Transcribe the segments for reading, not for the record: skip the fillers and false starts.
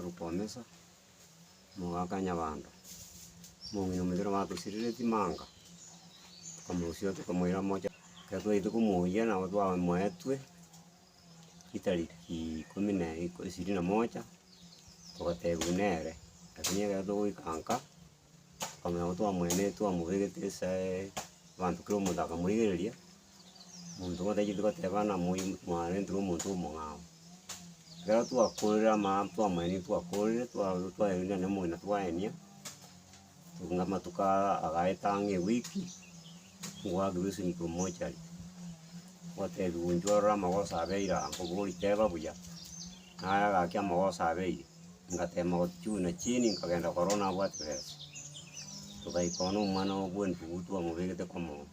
tukomesa mwakanya bandu mungino mithiro batusirire timanga tukamucio tukamwira moja katwa itukumuya na twa mwetwe itariki 21 tugatebunere lakini gato ikanka kama twa mwene twa mubegete sai bantu kiro mudaka murigereria muntu wothe tugatebana mwane ndu muntu mungao gara twakurira ma twa mwene twakurire twa ina ne mwena twaenia ngama tuka agaetange wiki wa grusi ni promocha wote dunjora magosa beira ngoburi teba buya na ga kya magosa bei ngatema gochuna chini ngagenda corona bwatwese tukaikono mwana ogwentu gutwa mubegete komo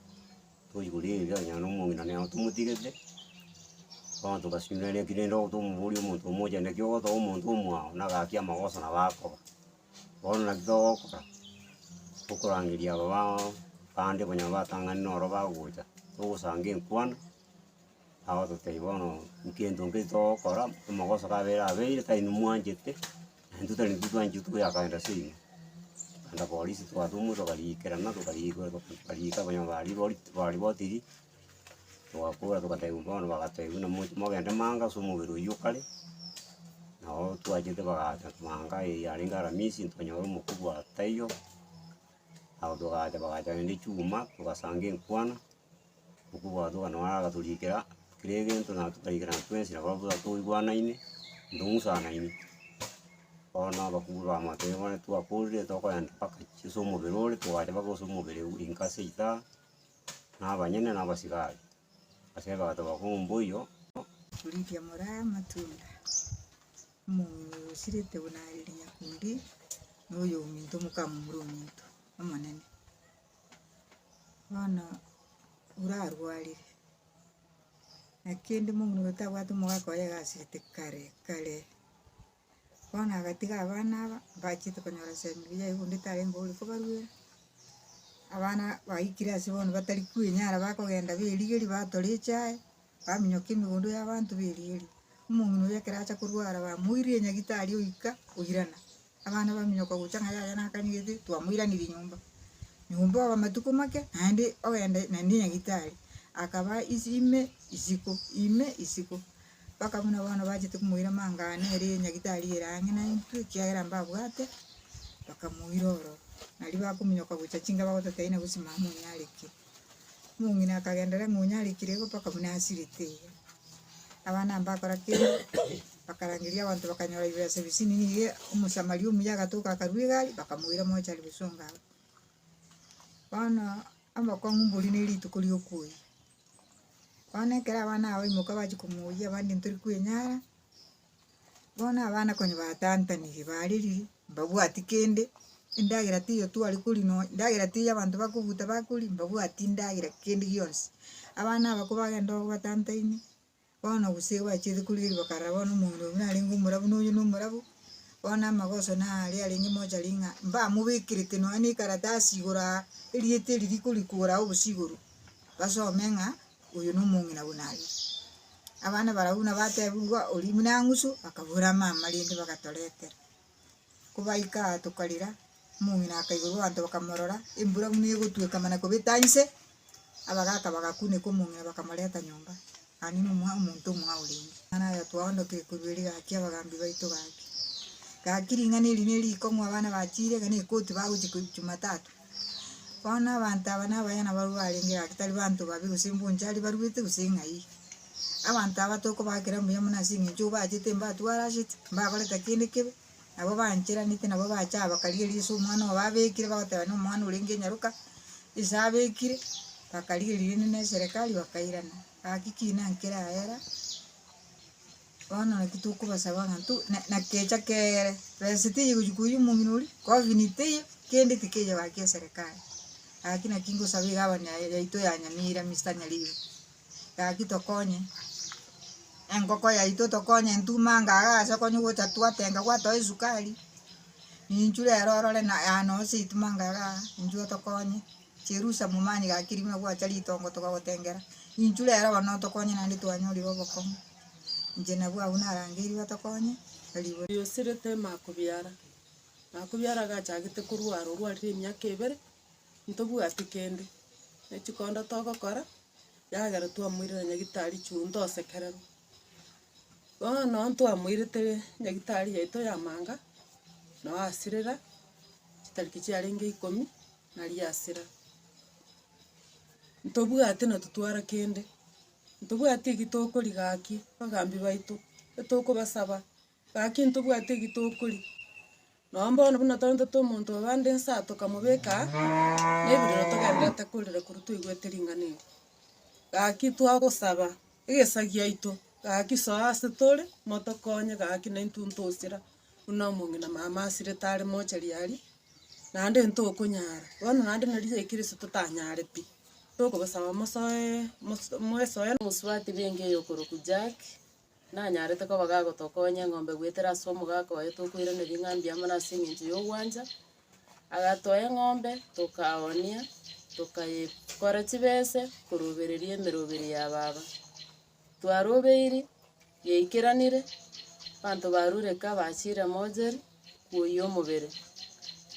tuyigurira nyano mungina ne tumutigete kwa tukashindania kirendo tumuburi umuntu mmoja ndekyo to umuntu umwa na ga kya magosa na bako bona ndokora ukurangiria baba pande banyaba tangani noro baguja tugusange nkwana aho tuteibono nkendo ngito kora magosa kabera abeire tainu mwanjete ndutani tutwanji tuyakaenda sini anda polisi twatumu tukalikera na tukalika banyaba bali botiri twakura tukateibono bagateibuna mogende manga sumubiru yukale naho twajete bagata manga yaringara misi ntonyoro mukubwa tayo aho bagaja ndi chuma tukasange nkwana ukubwa tukanwara tulikera kirege na tukalikera twese na babu tuigwana ine ndungusana ine ona bakubwa amate bone twakurire tokoyanda paka chisomo berore twaje bagosomo bere inkase ita na banyene na basigari aseba bakumbuyo tulikia mora matunda mu sirete bunari nyakundi noyo minto mukamuru minto amanene bana urarwarire nakindi mungu notagwatu mugakoya gasite kare bana agatiga abana bachite konyora sembiya igundi tarengo uri kubarwe abana baikira sibone batari kwinyara bakogenda birigeri batolichae baminyoka imigondo y'abantu birigeri umuntu yakiracha kurwara bamuiriye nyagitari uika uyirana abana baminyoka gucanga yaya nakanigete twamwiranira nyumba abamatuko make andi ogende nandi nyagitari akaba isime isiko baka muna bana bajite kumuira mangane eri nyagitari erange na intu kiagira mbabwate baka muiroro nali bakuminyoka gucachinga bagotateina gusima munyaliki mungina akagendera munyaliki paka muna asirite abana mbakora kero bakarangiria abantu bakanyora ibirase bisini niye umusamariyo muyaga toka karwigali bakamuira moja libusonga bana ambako ngumbuli nili tukuli okuyi bana kera bana awe mukabaji kumuya bandi nturi kwenyara bona abana konyo batantani baliri babu atikende indagira tiyo tu ali kuli no indagira tiyo abantu bakubuta bakuli babu atindagira kende yonse abana bakubaga ndo batantaini bona gusewa chide kuli bakarabona umuntu nali ngumurabu n'uyu n'umurabu bona magoso na ali alingi moja linga mba mubikirite no ani karatasi gura eliete liri kuli kura obusiguru basomenga uyu n'umuntu na bunali abana barabuna batebulwa oli munangusu akabura mama lindi bakatolete kubaika tukalira umuntu akayiguru bantu bakamorora imbura munigo tukamana ko bitanse abagaka bagakune ko umuntu bakamureta nyumba ani umuntu mwauli ana ya twaondo ke kubiri akia bagambi baito gaki gakiringa nili ko abana bachire gane koti baguji ku Jumatatu bana banta bana bayana barwari ngira kitali bantu babi gusimbu njali barwite gusingai abantu abatoko bakira mu yamuna singi cyo bajite mbatu arashit mbakole takinde kebe abo banchira nite nabo bacha bakaliri so mwana babekire bagotaba no mwana urenge nyaruka isabekire bakaliri ne serikali bakairana akikina nkira era bana kituko basaba ntu na kecha ke resiti yujukuyu muminuri ko vinite kende tikeje bakia serikali akina kingo sabiga banya yaito yanyamira mistanya liyo akitokonye engoko yaito tokonye ntumanga agasa konyo gotatua tenga kwato izukali ninjure erorore na ano situmanga ga injuo tokonye cherusa mumani ga kirima kwa chali tongo tokagotengera ninjure era bano tokonye nandi twanyori boboko njena bwa una rangiri batokonye Karibu. Yosirete makubyara gachagite kurwara orwarire emyaka 2 ntobwati kende ekikondo togokora yagera twamwirire nyagitari chundo osekerero bono twamwirite nyagitari yaito yamanga no asirira chitariki chiarenge 10 nari asira ntobwate na tutwara kende ntobwate igitokori gaki bagambi baito etokobasaba gaki ntobwate igitokori nombono buna tonto tomuntu abande nsa tokamubeka nebiriro togendete kurire kurutu igwete ringanire gaki twagosaba egesagia ito gaki soase tore motokonye gaki na intuntosira una mungina mama asire tare mochari yari nande ntokunyara bono nande narize ikiriso tutanyare pi tokobasaba mosoe muswati benge yokoroku Jack nanyarete ko bagagotokonya ng'ombe gwetera somo gakoye tukwirane bing'ambi amana singintu y'ogwanja agatoye ng'ombe tukaonia tukayekora chibese kurubereria emeroberi ya baba twarobeiri yeikiranire bantu barureka bachire mojeri kuoya omobere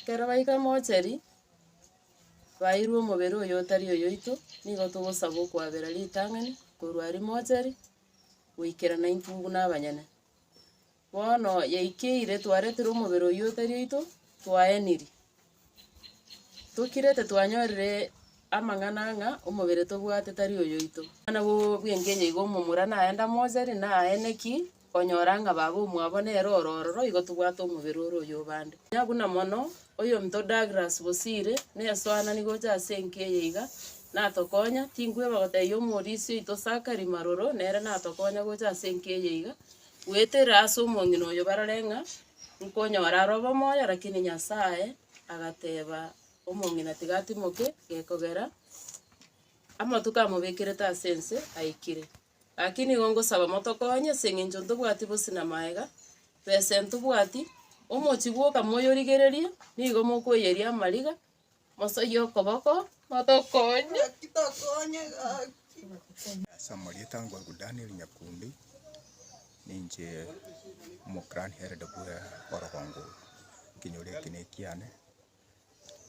kero baika mojeri bairwe omobere oyo otari oyoito nigo togosaba okwabera ritang'ani korwari mojeri goikera na intubu n'abanyene bono yaikeire twaretire omobere oyo otari oito twaeniri tukirete twanyorire amang'ana ng'a omobere tobwate tari oyoito ana bwengenya igo omomura naenda mojeri naeneki onyora ng'a baba omwabo nere orororo igo tobwate omobere ore oyo bande nyabuna mono oyo mto Douglas Bosire nesoana nigocha ase enkeye iga natokonya tingwe bagoteiyo omorisi oito Sakari Maroro nere natokonya gocha ase enkeye iga gwetera ase omong'ina oyo barore ng'a nkonyora aroba moyo lakini Nyasaye agateba omong'ina tigatimoke gekogera amatuko amobekirete ase ense aikire lakini igo ngosaba motokonye ase eng'encho ntobwati bosina maega pesa ntobwati omochi bwoka moyorigereria nigo mokoyeria amariga mosoyo okoboko motokonye Samari tangwa Daniel Nyakundi ninje mokran herede bua orogongo kinyore kinekiane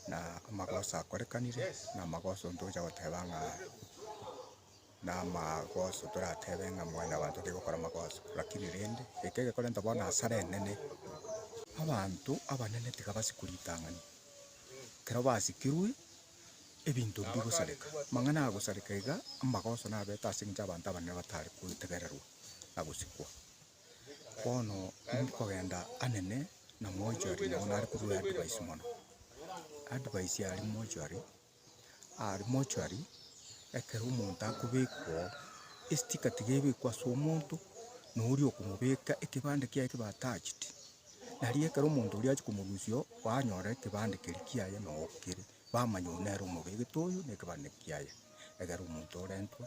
na amagosa akorekanire na amagoso ntoja gotebanga na amagoso toratebenga mwana bantu tegokora amagoso lakini rende ekege korenta bona asare nene abantu abanene tigabasikuritangani kero basikirwe ebintu bigusareka mang'ana agusareka iga amagoso nabeta asinja abantu abanene batari kutegererwa na gusikwa bono nkogenda anene na mojari na onari kurwa advice mono advice ari mojari ekero omonto akubekwo estika tigebekwa ase omonto nori okumubeka ekibande kiaye kibatachiti nari ekero omonto oria achi komorusio wanyora ekibande keri kiaye nogokere bamanya onere omobegete oyo na ekibande kiaye egero omonto orentwa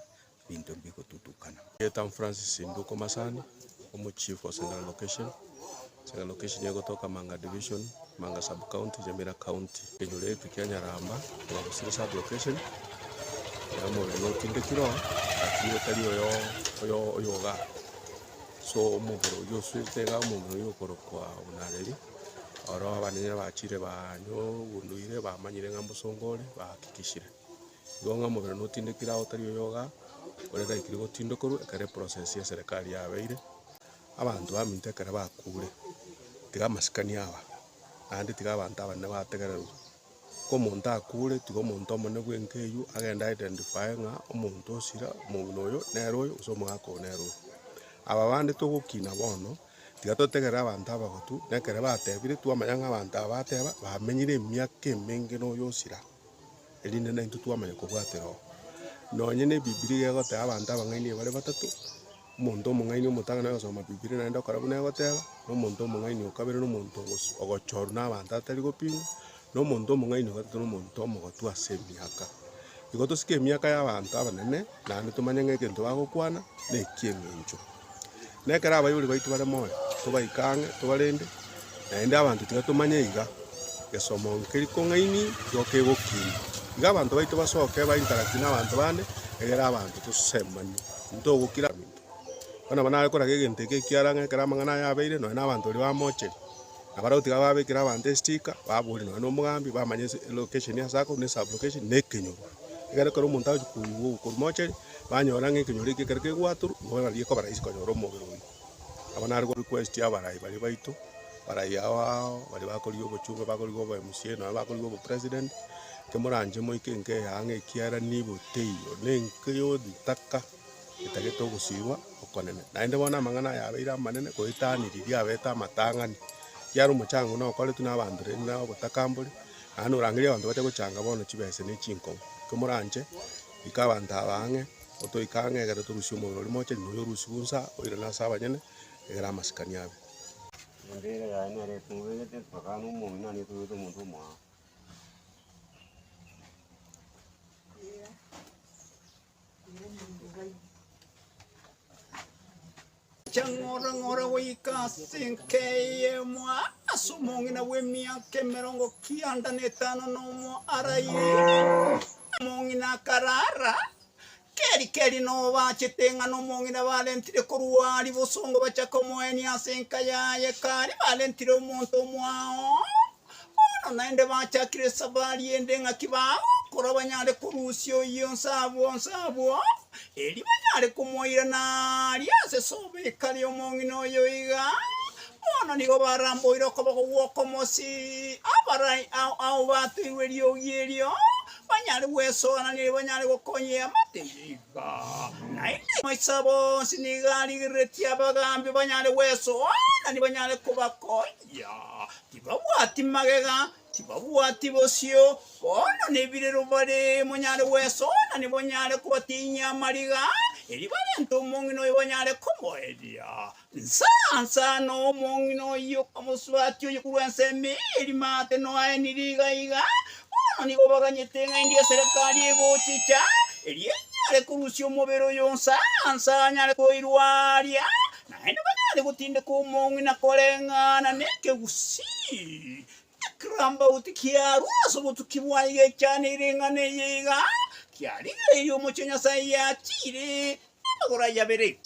binto bigotutukana. Yetam Francis Nduko Masani omo chief wa Sengala location yagotoka Manga division Manga sub county Nyamira county kenyole tukianyaramba wa Busiri sub location yamo no tindekiro atiyo tali oyo ga so omobero yo switega omobero yo korokwa unareri oro abanene bachire banyo gunduire bamanyire ngambosongore bahakikishire gonga omobero no tindekira otari oyo ga orera ikirigo tindokoro ekare process ya serikali yabeire abantu baminte kare bakure tiga masikani aba andi tiga abantu abanene bategererwa ko omonto akure tiga omonto omone bwenkeyu agenda identify ng'a omonto osira omong'ina oyo nere oyo ase omogaka nere oyo aba bande togokina bono tiga totegerera abantu abagotu nekere batebire twamanya ng'a abantu aba bateba bamenyire emiaka emenge noyo osira erinde nainto twamanya kobwatera nonye ne Biblia gegoteba abantu abang'aini bare batatu omonto omong'aini omotang'ana ogosoma Biblia naende okora buna egoteba na omonto omong'aini okabere na omonto ogochoru na abantu atari gopingwa na omonto omong'aini ogatatu na omonto omogotu ase emiaka igo tosike emiaka y'abantu abanene naende tomanye ng'a egento bagokwana na ekieng'encho nekere abayori baito bare moyo tobaikang'e tobarende naende abantu tiga tomanye iga gesomo nkeri kong'aini yoka egokina iga abantu baito basoke bainteract na abantu bande egera abantu tosemani ntogokira bintu Ona bana akora gegente ke kiaranga kera mangana ya beire no na abantu ba moche abara utiga babikira abantu sticker baburi no mugambi bamanye location ya sako ne sub location ne kinyo igare koro umuntu aje ku moche banyora ngikinyori ke kereke gwaturu no bari ko baraisi ko nyoro mubiro abana ariko request ya barai bari baito barai yao bari bakoriyo bochunga bakoriyo ba MC no bakoriyo bo president kemuranje mo ikenke yange kiara nibo teyo nenkeyo ditaka itageto gusiwa okonene naende bona mangana ya beira manene ko itaniriria abeta matangani kiaro muchango no kole tuna bandure na botakambuli anu rangiria abantu bate guchanga bono chibese ne chinko kemuranje ikabanta bange oto ikange gara turusio mo moche no yorusunsa oira na saba nyene era maskani yabe ndere ya ni are tumwete pakano mo nani tu muntu mwa Changora wika sinke mwa asumongi na wemia kemerongo kianda netano no mo arai mongi na karara keri no bachetenga no mongi na valentire koruari bosongo bachakomoeni asenka ya kari valentire umuntu mwao ono naende bachakire sabari ende ngakibao kora banyale kurusio iyo nsabo eri banyale kumoira na liase sobe kali omongi no yoiga ono nigo baramboira ko bako mosi abarai au batu iwerio yerio banyale weso anani banyale gokonye amateiga nainde maisabo sinigali retia bagambi banyale weso anani banyale kubakonya tibabwati magega tibabwati bosio ono nebirero bare monyale weso anani banyale kubatinya mariga eri balento mongi no banyale komoedia nsansa no mongi no yo kamuswatyo yukuensemi eri mate no aeniriga iga ni obaganyitenga india serikali ebochicha elinyale kurusio mobero yonsa ansanyale koirwaria naende banyale gutinde kumongi na kolengana neke gusi kramba utikiaru asobotu kibwaige cyane irengane yiga kyari iyo mucenya sayachire agora yabere